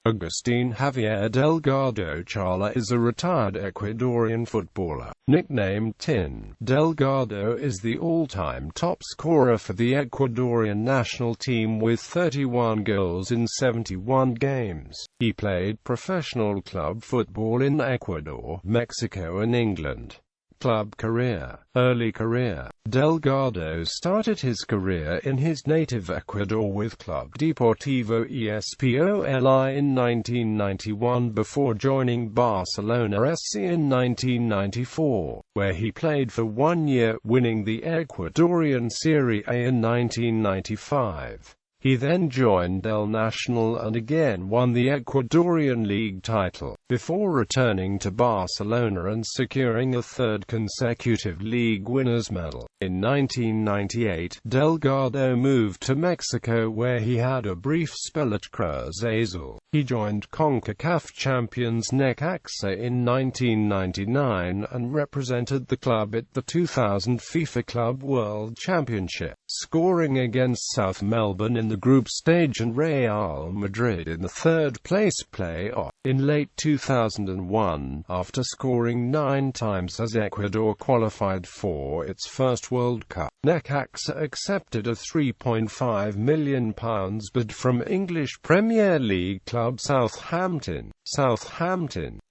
Agustín Javier Delgado Chalá is a retired Ecuadorian footballer. Nicknamed Tin, Delgado is the all-time top scorer for the Ecuadorian national team with 31 goals in 71 games. He played professional club football in Ecuador, Mexico and England. Club career. Early career. Delgado started his career in his native Ecuador with Club Deportivo Espoly in 1991 before joining Barcelona SC in 1994, where he played for 1 year, winning the Ecuadorian Serie A in 1995. He then joined El Nacional and again won the Ecuadorian League title, before returning to Barcelona and securing a third consecutive league winners' medal. In 1998, Delgado moved to Mexico where he had a brief spell at Cruz Azul. He joined CONCACAF champions Necaxa in 1999 and represented the club at the 2000 FIFA Club World Championship, scoring against South Melbourne in the group stage and Real Madrid in the third-place play-off. In late 2001, after scoring 9 times as Ecuador qualified for its first World Cup, Necaxa accepted a £3.5 million bid from English Premier League club Southampton.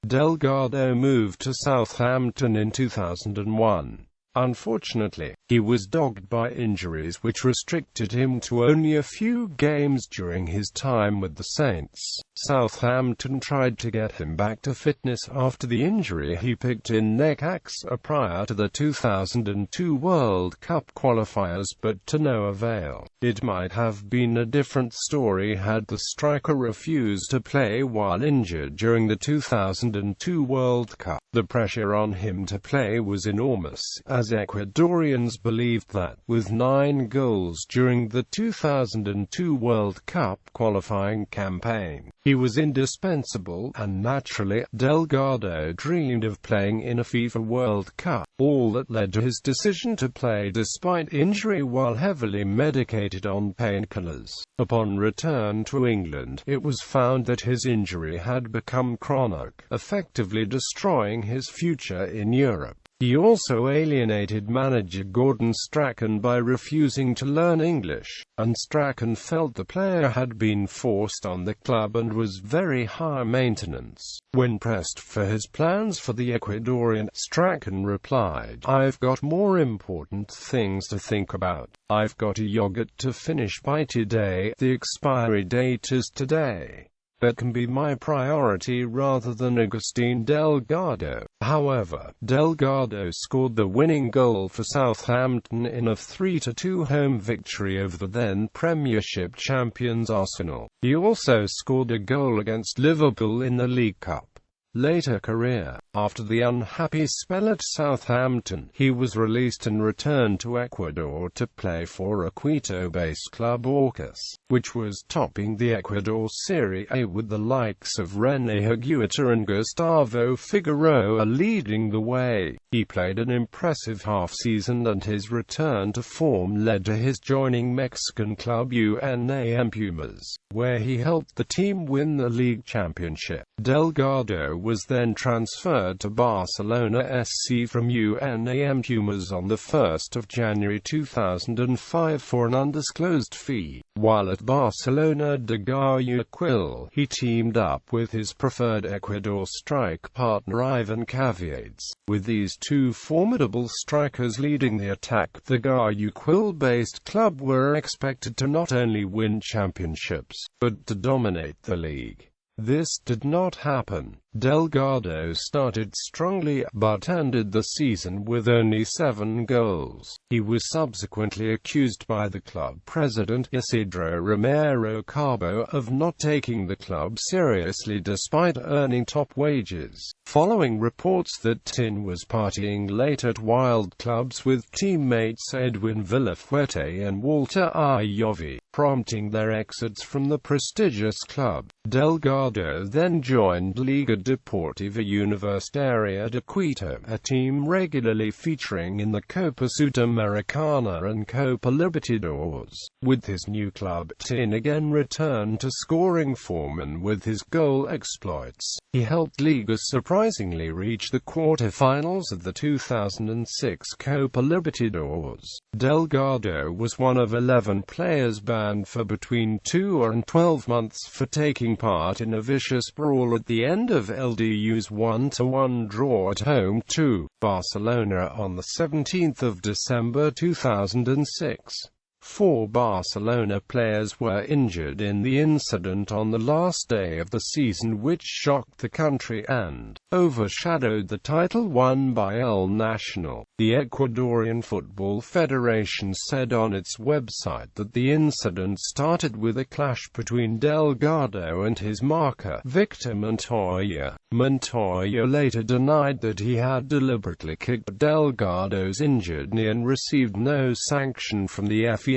Delgado moved to Southampton in 2001. Unfortunately, he was dogged by injuries which restricted him to only a few games during his time with the Saints. Southampton tried to get him back to fitness after the injury he picked in Necaxa prior to the 2002 World Cup qualifiers, but to no avail. It might have been a different story had the striker refused to play while injured during the 2002 World Cup. The pressure on him to play was enormous, as Ecuadorians believed that, with 9 goals during the 2002 World Cup qualifying campaign, he was indispensable, and naturally, Delgado dreamed of playing in a FIFA World Cup, all that led to his decision to play despite injury while heavily medicated on painkillers. Upon return to England, it was found that his injury had become chronic, effectively destroying his future in Europe. He also alienated manager Gordon Strachan by refusing to learn English, and Strachan felt the player had been forced on the club and was very high maintenance. When pressed for his plans for the Ecuadorian, Strachan replied, "I've got more important things to think about. I've got a yogurt to finish by today. The expiry date is today. That can be my priority rather than Agustín Delgado." However, Delgado scored the winning goal for Southampton in a 3-2 home victory over the then Premiership champions Arsenal. He also scored a goal against Liverpool in the League Cup. Later career. After the unhappy spell at Southampton, he was released and returned to Ecuador to play for a Quito-based club Aucas, which was topping the Ecuador Serie A with the likes of René Higuita and Gustavo Figueroa leading the way. He played an impressive half-season and his return to form led to his joining Mexican club UNAM Pumas, where he helped the team win the league championship. Delgado was then transferred to Barcelona SC from UNAM Pumas on 1 January 2005 for an undisclosed fee. While at Barcelona de Guayaquil, he teamed up with his preferred Ecuador strike partner Ivan Caviedes. With these two formidable strikers leading the attack, the Guayaquil-based club were expected to not only win championships, but to dominate the league. This did not happen. Delgado started strongly, but ended the season with only 7 goals. He was subsequently accused by the club president, Isidro Romero Carbo, of not taking the club seriously despite earning top wages, following reports that Tin was partying late at wild clubs with teammates Edwin Villafuerte and Walter Iovi, prompting their exits from the prestigious club. Delgado then joined Liga Deportiva Universitaria de Quito, a team regularly featuring in the Copa Sudamericana and Copa Libertadores. With his new club, Tin again returned to scoring form, and with his goal exploits, he helped Liga surprisingly reach the quarter-finals of the 2006 Copa Libertadores. Delgado was one of 11 players banned for between 2 and 12 months for taking part in a vicious brawl at the end of LDU's 1-1 draw at home to Barcelona on the 17th of December 2006. 4 Barcelona players were injured in the incident on the last day of the season, which shocked the country and overshadowed the title won by El Nacional. The Ecuadorian Football Federation said on its website that the incident started with a clash between Delgado and his marker, Victor Montoya. Montoya later denied that he had deliberately kicked Delgado's injured knee and received no sanction from the FEF.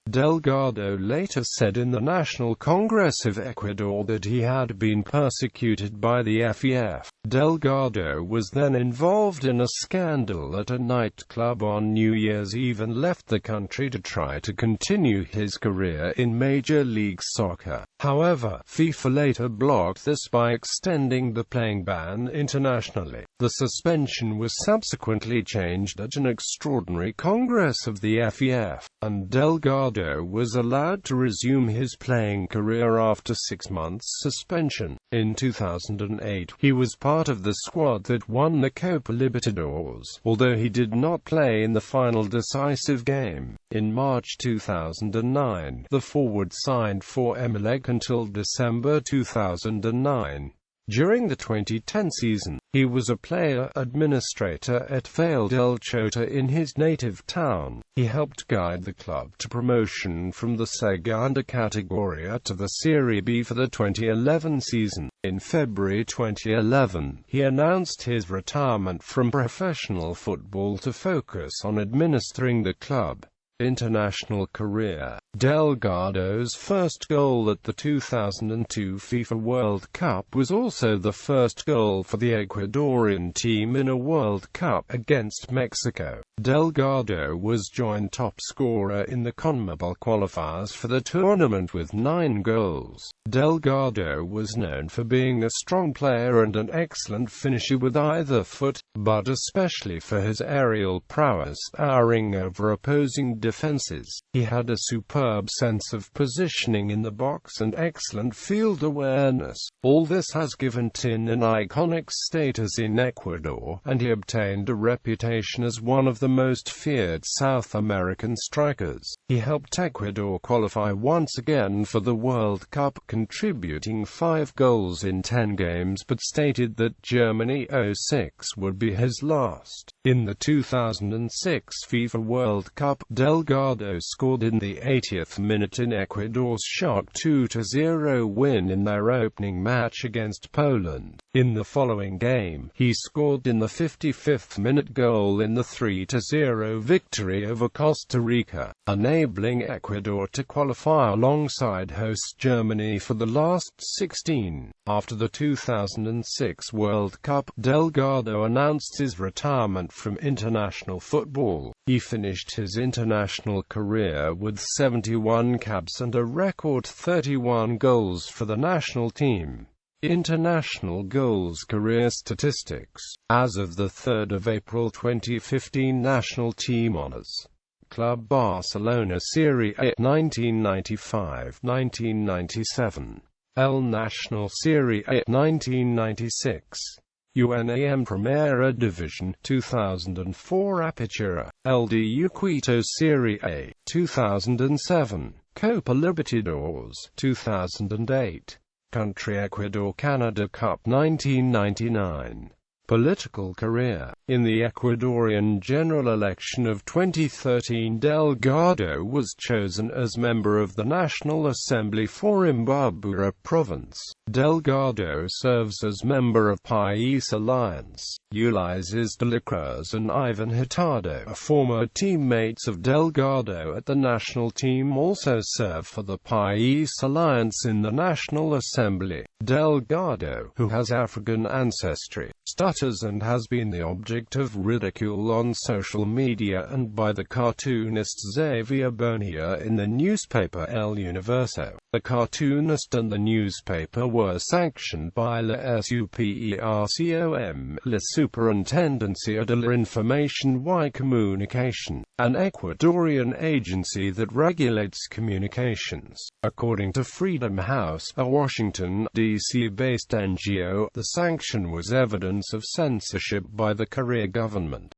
Delgado later said in the National Congress of Ecuador that he had been persecuted by the FEF. Delgado was then involved in a scandal at a nightclub on New Year's Eve and left the country to try to continue his career in Major League Soccer. However, FIFA later blocked this by extending the playing ban internationally. The suspension was subsequently changed at an extraordinary Congress of the FEF, and Delgado was allowed to resume his playing career after 6 months suspension. In 2008, he was part of the squad that won the Copa Libertadores, although he did not play in the final decisive game. In March 2009, the forward signed for Emelec until December 2009. During the 2010 season, he was a player administrator at Valle del Chota in his native town. He helped guide the club to promotion from the Segunda Categoria to the Serie B for the 2011 season. In February 2011, he announced his retirement from professional football to focus on administering the club. International career. Delgado's first goal at the 2002 FIFA World Cup was also the first goal for the Ecuadorian team in a World Cup against Mexico. Delgado was joint top scorer in the CONMEBOL qualifiers for the tournament with 9 goals. Delgado was known for being a strong player and an excellent finisher with either foot, but especially for his aerial prowess, towering over opposing defenses. He had a superb sense of positioning in the box and excellent field awareness. All this has given Tin an iconic status in Ecuador, and he obtained a reputation as one of the most feared South American strikers. He helped Ecuador qualify once again for the World Cup, contributing 5 goals in 10 games, but stated that Germany 06 would be his last. In the 2006 FIFA World Cup, Delgado scored in the 80th minute in Ecuador's shock 2-0 win in their opening match against Poland. In the following game, he scored in the 55th minute goal in the 3-0 victory over Costa Rica, enabling Ecuador to qualify alongside host Germany for the last 16. After the 2006 World Cup, Delgado announced his retirement from international football. He finished his international career with 71 caps and a record 31 goals for the national team. International goals career statistics. As of the 3rd of April 2015, national team honors. Club Barcelona Serie A 1995-1997. El Nacional Serie A 1996. UNAM Primera Division 2004. Apertura. LDU Quito Serie A 2007. Copa Libertadores 2008. Country Ecuador Canada Cup 1999. political career. In the Ecuadorian general election of 2013, Delgado was chosen as member of the National Assembly for Imbabura province. Delgado serves as member of País Alliance. Ulises de la Cruz and Ivan Hurtado, former teammates of Delgado at the national team, also serve for the País Alliance in the National Assembly. Delgado, who has African ancestry, stutters and has been the object of ridicule on social media and by the cartoonist Xavier Bonilla in the newspaper El Universo. The cartoonist and the newspaper were sanctioned by la SUPERCOM, La Superintendencia de la Información y Comunicación, an Ecuadorian agency that regulates communications. According to Freedom House, a Washington, D.C.-based NGO, the sanction was evidence of censorship by the Korea government.